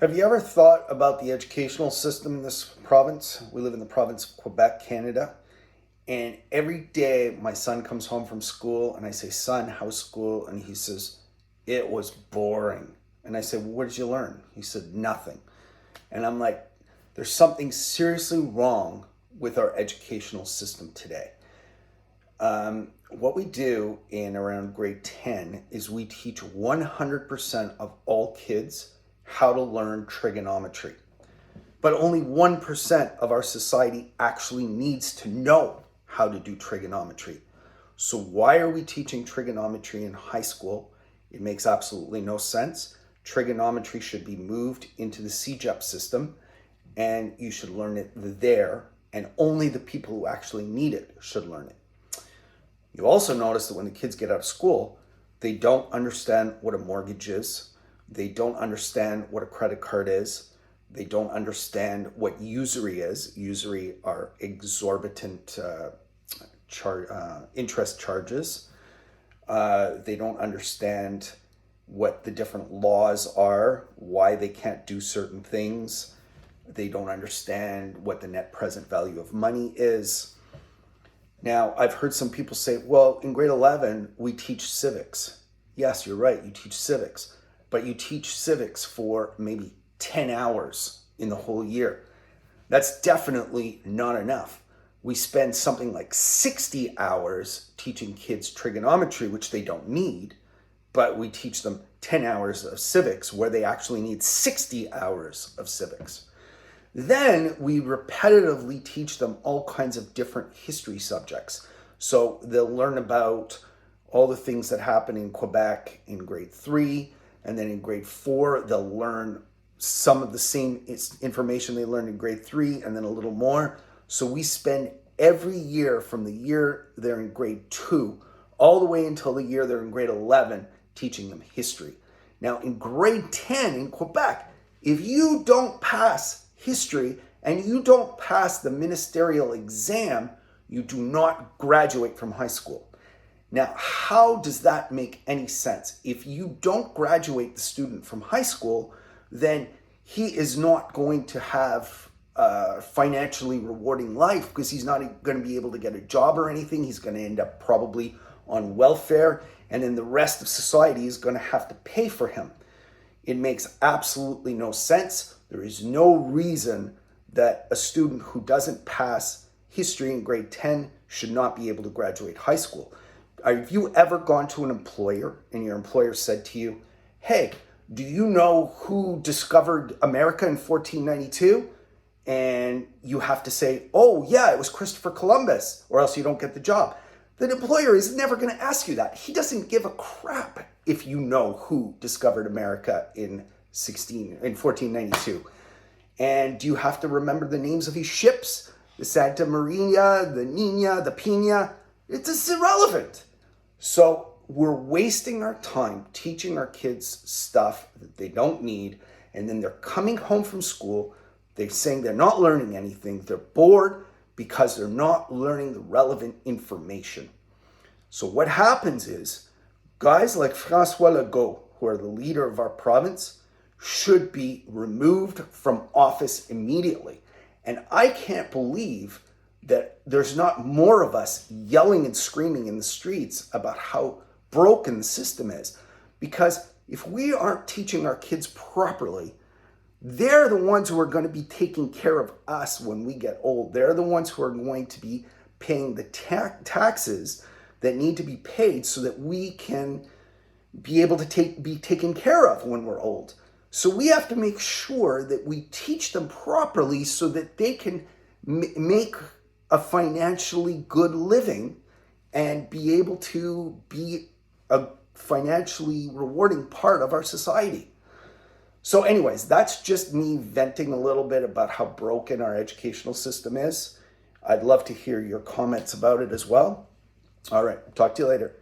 Have you ever thought about the educational system in this province? We live in the province of Quebec, Canada. And every day my son comes home from school and I say, "Son, how's school?" And he says, "It was boring." And I say, "Well, what did you learn?" He said, "Nothing." And I'm like, there's something seriously wrong with our educational system today. What we do in around grade 10 is we teach 100% of all kids how to learn trigonometry. But only 1% of our society actually needs to know how to do trigonometry. So why are we teaching trigonometry in high school? It makes absolutely no sense. Trigonometry should be moved into the CEGEP system, and you should learn it there, and only the people who actually need it should learn it. You also notice that when the kids get out of school, they don't understand what a mortgage is. They don't understand what a credit card is. They don't understand what usury is. Usury are exorbitant interest charges. They don't understand what the different laws are, why they can't do certain things. They don't understand what the net present value of money is. Now, I've heard some people say, well, in grade 11, we teach civics. Yes, you're right, you teach civics, but you teach civics for maybe 10 hours in the whole year. That's definitely not enough. We spend something like 60 hours teaching kids trigonometry, which they don't need, but we teach them 10 hours of civics where they actually need 60 hours of civics. Then we repetitively teach them all kinds of different history subjects. So they'll learn about all the things that happen in Quebec in grade 3, and then in grade 4, they'll learn some of the same information they learned in grade 3, and then a little more. So we spend every year from the year they're in grade 2 all the way until the year they're in grade 11 teaching them history. Now in grade 10 in Quebec, if you don't pass history and you don't pass the ministerial exam, you do not graduate from high school. Now, how does that make any sense? If you don't graduate the student from high school, then he is not going to have a financially rewarding life because he's not going to be able to get a job or anything. He's going to end up probably on welfare, and then the rest of society is going to have to pay for him. It makes absolutely no sense. There is no reason that a student who doesn't pass history in grade 10 should not be able to graduate high school. Have you ever gone to an employer and your employer said to you, "Hey, do you know who discovered America in 1492? And you have to say, "Oh yeah, it was Christopher Columbus," or else you don't get the job. The employer is never going to ask you that. He doesn't give a crap if you know who discovered America in 1492. And do you have to remember the names of his ships? The Santa Maria, the Nina, the Pina. It's just irrelevant. So we're wasting our time teaching our kids stuff that they don't need. And then they're coming home from school. They're saying they're not learning anything. They're bored because they're not learning the relevant information. So what happens is guys like François Legault, who are the leader of our province, should be removed from office immediately. And I can't believe that there's not more of us yelling and screaming in the streets about how broken the system is. Because if we aren't teaching our kids properly, they're the ones who are going to be taking care of us when we get old. They're the ones who are going to be paying the taxes that need to be paid so that we can be able to be taken care of when we're old. So we have to make sure that we teach them properly so that they can make a financially good living and be able to be a financially rewarding part of our society. So anyways, that's just me venting a little bit about how broken our educational system is. I'd love to hear your comments about it as well. All right, talk to you later.